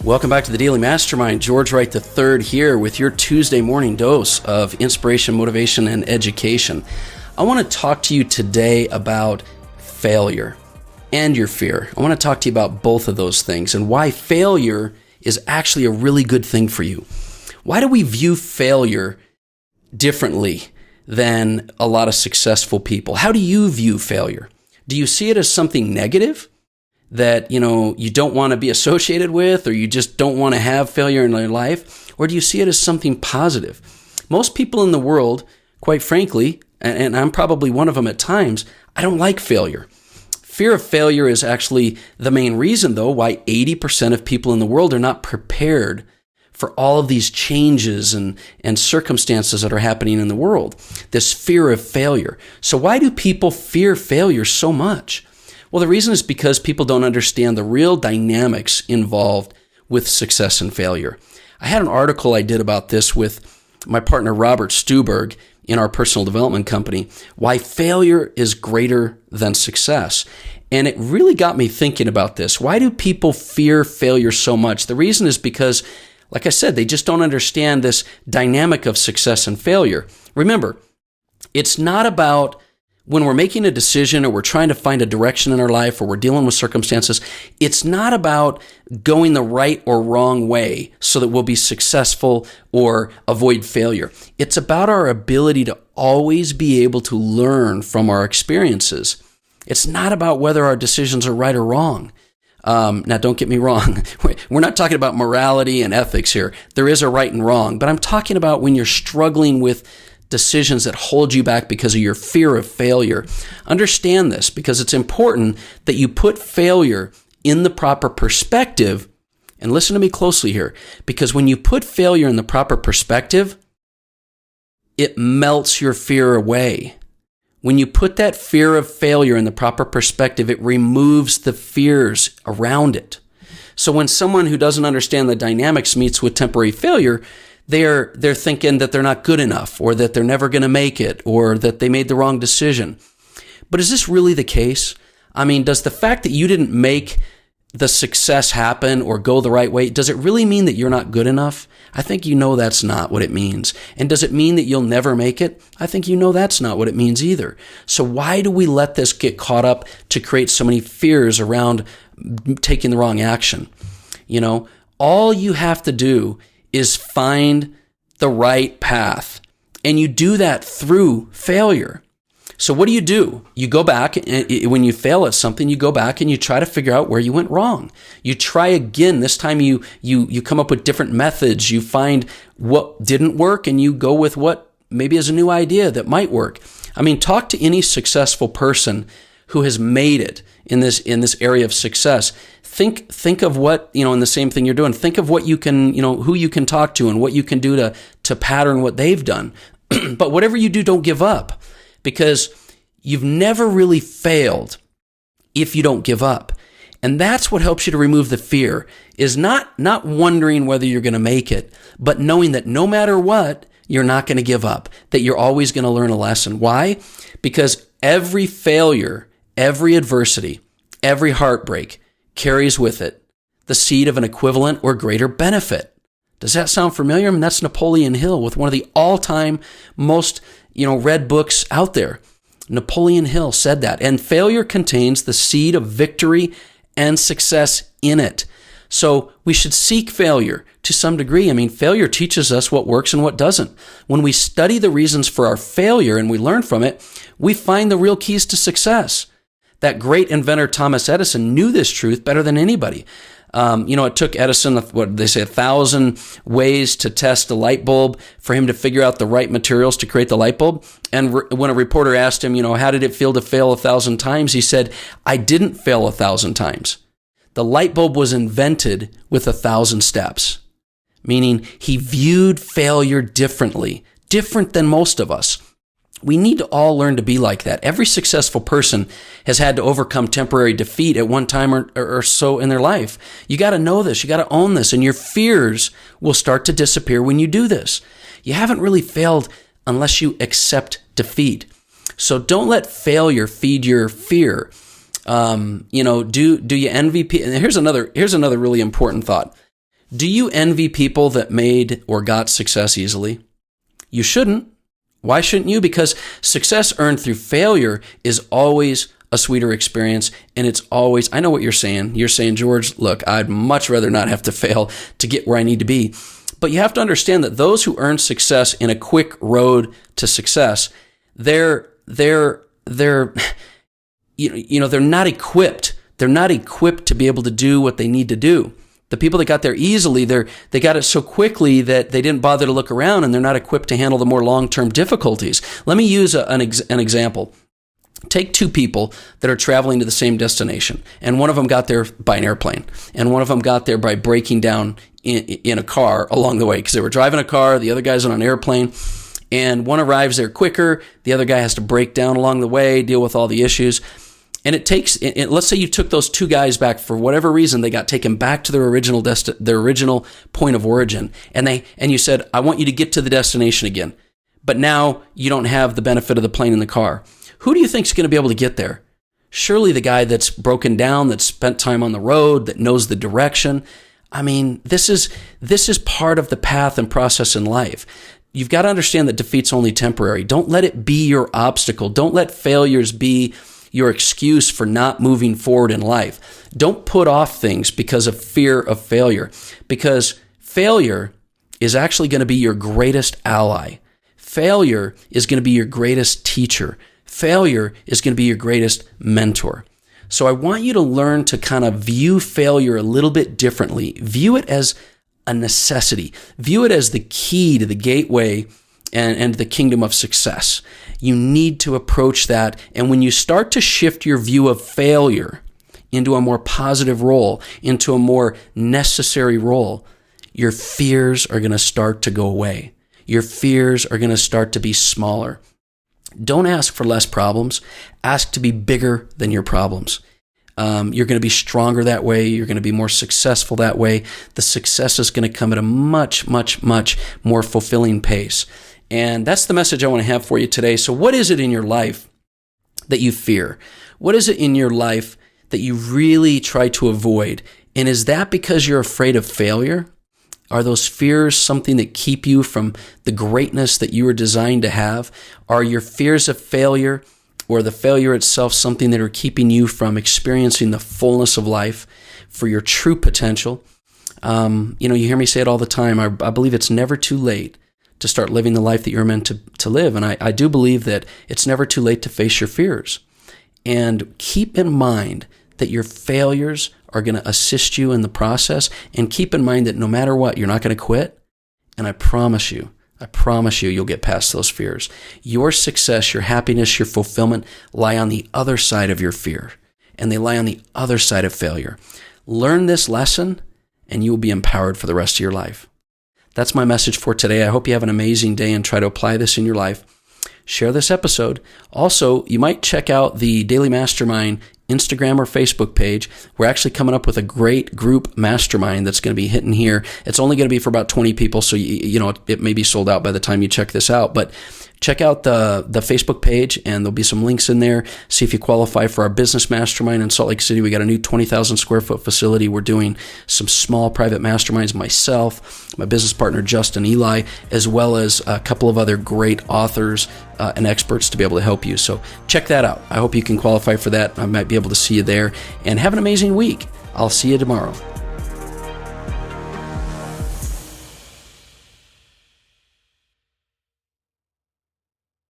Welcome back to the Daily Mastermind. George Wright III here with your Tuesday morning dose of inspiration, motivation, and education. I want to talk to you today about failure and your fear. I want to talk to you about both of those things and why failure is actually a really good thing for you. Why do we view failure differently than a lot of successful people? How do you view failure? Do you see it as something negative that, you don't want to be associated with, or you just don't want to have failure in your life? Or do you see it as something positive? Most people in the world, quite frankly, and I'm probably one of them at times, I don't like failure. Fear of failure is actually the main reason, though, why 80% of people in the world are not prepared for all of these changes and circumstances that are happening in the world. This fear of failure. So why do people fear failure so much? Well, the reason is because people don't understand the real dynamics involved with success and failure. I had an article I did about this with my partner Robert Stuberg in our personal development company, why failure is greater than success. And it really got me thinking about this. Why do people fear failure so much? The reason is because, like I said, they just don't understand this dynamic of success and failure. Remember, it's not about when we're making a decision or we're trying to find a direction in our life or we're dealing with circumstances, it's not about going the right or wrong way so that we'll be successful or avoid failure. It's about our ability to always be able to learn from our experiences. It's not about whether our decisions are right or wrong. Now, don't get me wrong. We're not talking about morality and ethics here. There is a right and wrong, but I'm talking about when you're struggling with decisions that hold you back because of your fear of failure. Understand this, because it's important that you put failure in the proper perspective. And listen to me closely here, because when you put failure in the proper perspective, it melts your fear away. When you put that fear of failure in the proper perspective, it removes the fears around it. So when someone who doesn't understand the dynamics meets with temporary failure, they're thinking that they're not good enough, or that they're never going to make it, or that they made the wrong decision. But is this really the case? I mean, does the fact that you didn't make the success happen or go the right way, does it really mean that you're not good enough? I think you know that's not what it means. And does it mean that you'll never make it? I think you know that's not what it means either. So why do we let this get caught up to create so many fears around taking the wrong action? All you have to do is find the right path. And you do that through failure. So what do? You go back, and when you fail at something, you go back and you try to figure out where you went wrong. You try again. This time you come up with different methods. You find what didn't work and you go with what maybe is a new idea that might work. I mean, talk to any successful person who has made it in this area of success. Think of what, in the same thing you're doing. Think of what you can, who you can talk to and what you can do to pattern what they've done. But whatever you do, don't give up, because you've never really failed if you don't give up. And that's what helps you to remove the fear, is not wondering whether you're going to make it, but knowing that no matter what, you're not going to give up, that you're always going to learn a lesson. Why? Because every failure, every adversity, every heartbreak carries with it the seed of an equivalent or greater benefit. Does that sound familiar? I mean, that's Napoleon Hill with one of the all-time most, read books out there. Napoleon Hill said that. And failure contains the seed of victory and success in it. So we should seek failure to some degree. I mean, failure teaches us what works and what doesn't. When we study the reasons for our failure and we learn from it, we find the real keys to success. That great inventor Thomas Edison knew this truth better than anybody. It took Edison, 1,000 ways to test a light bulb for him to figure out the right materials to create the light bulb. And when a reporter asked him, how did it feel to fail 1,000 times? He said, I didn't fail 1,000 times. The light bulb was invented with 1,000 steps, meaning he viewed failure differently, different than most of us. We need to all learn to be like that. Every successful person has had to overcome temporary defeat at one time or so in their life. You got to know this. You got to own this. And your fears will start to disappear when you do this. You haven't really failed unless you accept defeat. So don't let failure feed your fear. Do you envy people? And here's another really important thought. Do you envy people that made or got success easily? You shouldn't. Why shouldn't you? Because success earned through failure is always a sweeter experience, and it's always, I know what you're saying. You're saying, George, look, I'd much rather not have to fail to get where I need to be. But you have to understand that those who earn success in a quick road to success, they're not equipped. They're not equipped to be able to do what they need to do. The people that got there easily, they got it so quickly that they didn't bother to look around, and they're not equipped to handle the more long-term difficulties. Let me use an example. Take two people that are traveling to the same destination, and one of them got there by an airplane, and one of them got there by breaking down in a car along the way, because they were driving a car, the other guy's on an airplane, and one arrives there quicker, the other guy has to break down along the way, deal with all the issues. And it takes, let's say you took those two guys back for whatever reason, they got taken back to their original point of origin, and you said, I want you to get to the destination again. But now you don't have the benefit of the plane in the car. Who do you think is going to be able to get there? Surely the guy that's broken down, that's spent time on the road, that knows the direction. I mean, this is part of the path and process in life. You've got to understand that defeat's only temporary. Don't let it be your obstacle. Don't let failures be your excuse for not moving forward in life. Don't put off things because of fear of failure, because failure is actually going to be your greatest ally. Failure is going to be your greatest teacher. Failure is going to be your greatest mentor. So I want you to learn to kind of view failure a little bit differently. View it as a necessity. View it as the key to the gateway and the kingdom of success. You need to approach that. And when you start to shift your view of failure into a more positive role, into a more necessary role, your fears are going to start to go away. Your fears are going to start to be smaller. Don't ask for less problems. Ask to be bigger than your problems. You're going to be stronger that way. You're going to be more successful that way. The success is going to come at a much, much, much more fulfilling pace. And that's the message I want to have for you today. So what is it in your life that you fear? What is it in your life that you really try to avoid? And is that because you're afraid of failure? Are those fears something that keep you from the greatness that you were designed to have? Are your fears of failure or the failure itself something that are keeping you from experiencing the fullness of life for your true potential? You hear me say it all the time. I believe it's never too late to start living the life that you're meant to live. And I do believe that it's never too late to face your fears. And keep in mind that your failures are going to assist you in the process. And keep in mind that no matter what, you're not going to quit. And I promise you, you'll get past those fears. Your success, your happiness, your fulfillment lie on the other side of your fear. And they lie on the other side of failure. Learn this lesson and you will be empowered for the rest of your life. That's my message for today. I hope you have an amazing day and try to apply this in your life. Share this episode. Also, you might check out the Daily Mastermind Instagram or Facebook page. We're actually coming up with a great group mastermind that's going to be hitting here. It's only going to be for about 20 people, so it may be sold out by the time you check this out. But check out the Facebook page, and there'll be some links in there. See if you qualify for our business mastermind in Salt Lake City. We got a new 20,000 square foot facility. We're doing some small private masterminds, myself, my business partner, Justin Eli, as well as a couple of other great authors and experts to be able to help you. So check that out. I hope you can qualify for that. I might be able to see you there. And have an amazing week. I'll see you tomorrow.